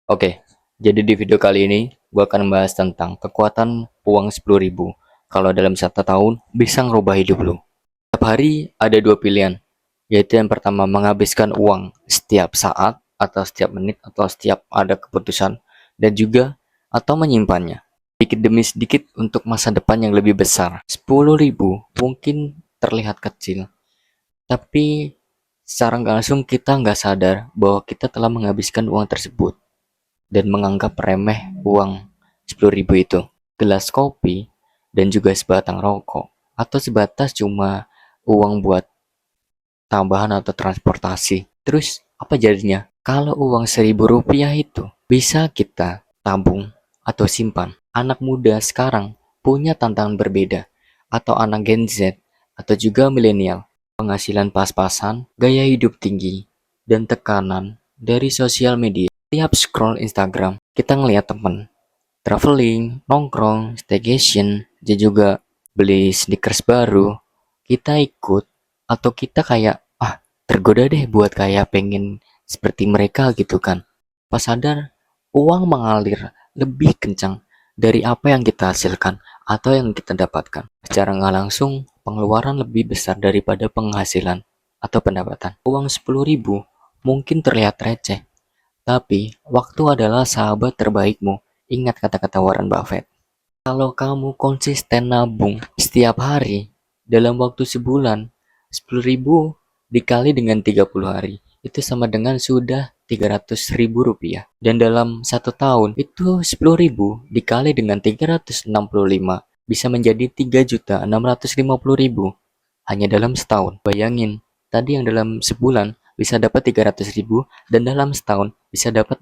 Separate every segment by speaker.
Speaker 1: Oke, jadi di video kali ini gue akan membahas tentang kekuatan uang 10.000. Kalau dalam 1 tahun bisa ngerubah hidup lo. Setiap hari ada dua pilihan, yaitu yang pertama menghabiskan uang setiap saat atau setiap menit atau setiap ada keputusan, dan juga atau menyimpannya sedikit demi sedikit untuk masa depan yang lebih besar. 10.000 mungkin terlihat kecil, tapi secara nggak langsung kita nggak sadar bahwa kita telah menghabiskan uang tersebut dan menganggap remeh uang 10.000 itu. Gelas kopi dan juga sebatang rokok atau sebatas cuma uang buat tambahan atau transportasi. Terus apa jadinya? Kalau uang 1.000 rupiah itu bisa kita tabung atau simpan. Anak muda sekarang punya tantangan berbeda, atau anak Gen Z atau juga milenial. Penghasilan pas-pasan, gaya hidup tinggi, dan tekanan dari sosial media. Tiap scroll Instagram, kita ngeliat temen traveling, nongkrong, staycation, dan juga beli sneakers baru. Kita ikut atau kita kayak tergoda deh buat kayak pengen seperti mereka gitu kan. Pas sadar uang mengalir lebih kencang dari apa yang kita hasilkan atau yang kita dapatkan. Secara nggak langsung pengeluaran lebih besar daripada penghasilan atau pendapatan. Uang 10.000 mungkin terlihat receh, tapi waktu adalah sahabat terbaikmu. Ingat kata-kata Warren Buffett. Kalau kamu konsisten nabung setiap hari dalam waktu sebulan, 10.000 dikali dengan 30 hari, itu sama dengan sudah 300.000 rupiah. Dan dalam 1 tahun, itu 10.000 dikali dengan 365 bisa menjadi 3.650.000 hanya dalam setahun. Bayangin, tadi yang dalam sebulan bisa dapat 300.000 dan dalam setahun bisa dapat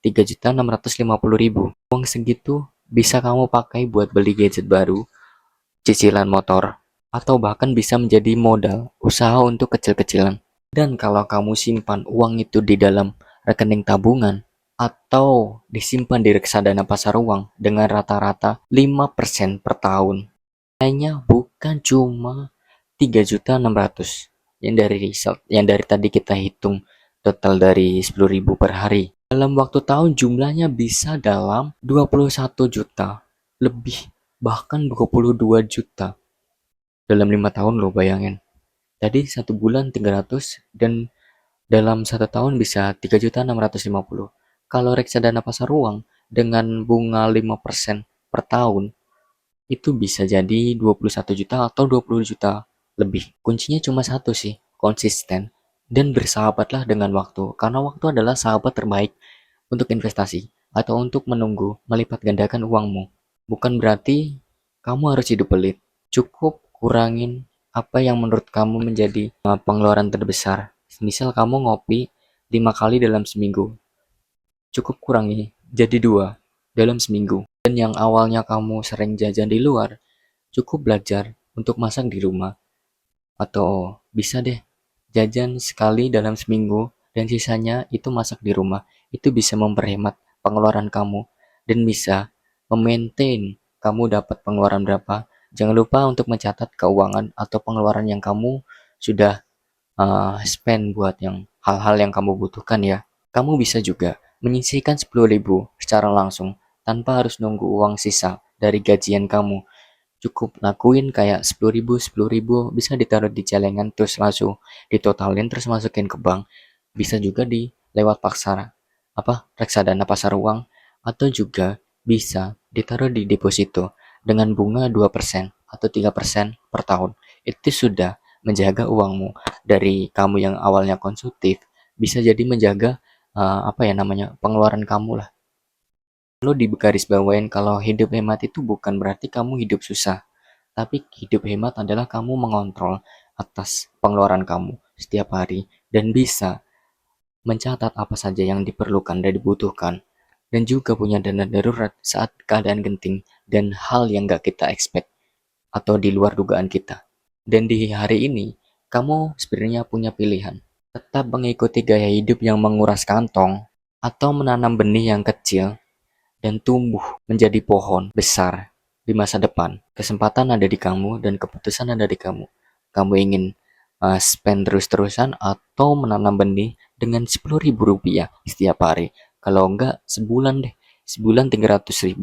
Speaker 1: 3.650.000. Uang segitu bisa kamu pakai buat beli gadget baru, cicilan motor, atau bahkan bisa menjadi modal usaha untuk kecil-kecilan. Dan kalau kamu simpan uang itu di dalam rekening tabungan atau disimpan di reksadana pasar uang dengan rata-rata 5% per tahun, nilainya bukan cuma 3.600.000 yang dari tadi kita hitung total dari 10.000 per hari. Dalam waktu tahun jumlahnya bisa dalam 21 juta lebih, bahkan 22 juta dalam 5 tahun loh, bayangin. Tadi 1 bulan 300 dan dalam 1 tahun bisa 3.650. Kalau reksadana pasar uang dengan bunga 5% per tahun itu bisa jadi 21 juta atau 20 juta lebih. Kuncinya cuma satu sih, konsisten dan bersahabatlah dengan waktu, karena waktu adalah sahabat terbaik untuk investasi atau untuk menunggu melipat gandakan uangmu. Bukan berarti kamu harus hidup pelit. Cukup kurangin apa yang menurut kamu menjadi pengeluaran terbesar. Misal kamu ngopi 5 kali dalam seminggu, cukup kurangi jadi 2 dalam seminggu. Dan yang awalnya kamu sering jajan di luar, cukup belajar untuk masak di rumah. Atau bisa deh jajan sekali dalam seminggu dan sisanya itu masak di rumah. Itu bisa memperhemat pengeluaran kamu dan bisa memaintain kamu dapat pengeluaran berapa. Jangan lupa untuk mencatat keuangan atau pengeluaran yang kamu sudah spend buat yang hal-hal yang kamu butuhkan ya. Kamu bisa juga menyisihkan 10.000 secara langsung tanpa harus nunggu uang sisa dari gajian kamu. Cukup lakuin kayak 10.000 bisa ditaruh di celengan terus langsung ditotalin terus masukin ke bank. Bisa juga di lewat pasar reksadana pasar uang, atau juga bisa ditaruh di deposito dengan bunga 2% atau 3% per tahun. Itu sudah menjaga uangmu dari kamu yang awalnya konsumtif bisa jadi menjaga pengeluaran kamu lah. Lo digaris bawain kalau hidup hemat itu bukan berarti kamu hidup susah, tapi hidup hemat adalah kamu mengontrol atas pengeluaran kamu setiap hari dan bisa mencatat apa saja yang diperlukan dan dibutuhkan, dan juga punya dana darurat saat keadaan genting dan hal yang gak kita expect atau di luar dugaan kita. Dan di hari ini, kamu sebenarnya punya pilihan. Tetap mengikuti gaya hidup yang menguras kantong, atau menanam benih yang kecil dan tumbuh menjadi pohon besar di masa depan. Kesempatan ada di kamu dan keputusan ada di kamu. Kamu ingin spend terus-terusan atau menanam benih dengan 10.000 rupiah setiap hari. Kalau enggak sebulan deh, sebulan 300.000.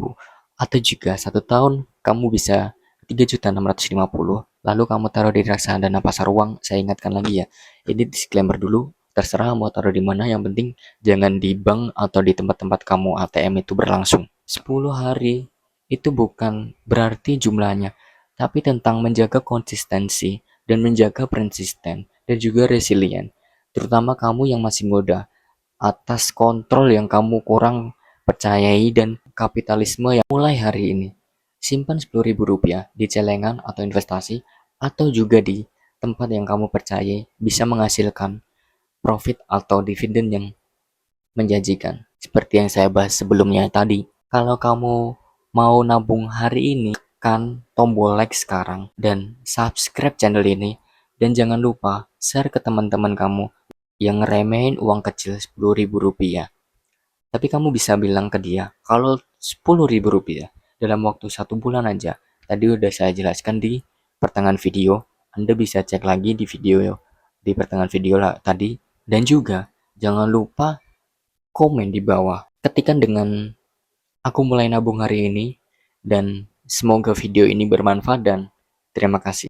Speaker 1: Atau juga 1 tahun kamu bisa 3.650.000. Lalu kamu taruh di reksadana pasar uang. Saya ingatkan lagi ya, ini disclaimer dulu, terserah mau taruh di mana, yang penting jangan di bank atau di tempat-tempat kamu ATM itu berlangsung. 10 hari itu bukan berarti jumlahnya, tapi tentang menjaga konsistensi dan menjaga persisten dan juga resilient. Terutama kamu yang masih muda, atas kontrol yang kamu kurang percayai dan kapitalisme yang mulai hari ini. Simpan 10.000 rupiah di celengan atau investasi, atau juga di tempat yang kamu percayai bisa menghasilkan profit atau dividen yang menjanjikan. Seperti yang saya bahas sebelumnya tadi, kalau kamu mau nabung hari ini, tekan tombol like sekarang dan subscribe channel ini, dan jangan lupa share ke teman-teman kamu yang ngeremehin uang kecil 10.000 rupiah. Tapi kamu bisa bilang ke dia, kalau 10.000 rupiah dalam waktu 1 bulan aja, tadi udah saya jelaskan di pertengahan video, Anda bisa cek lagi di video di pertengahan video lah tadi, dan juga jangan lupa komen di bawah. Ketikan dengan aku mulai nabung hari ini, dan semoga video ini bermanfaat dan terima kasih.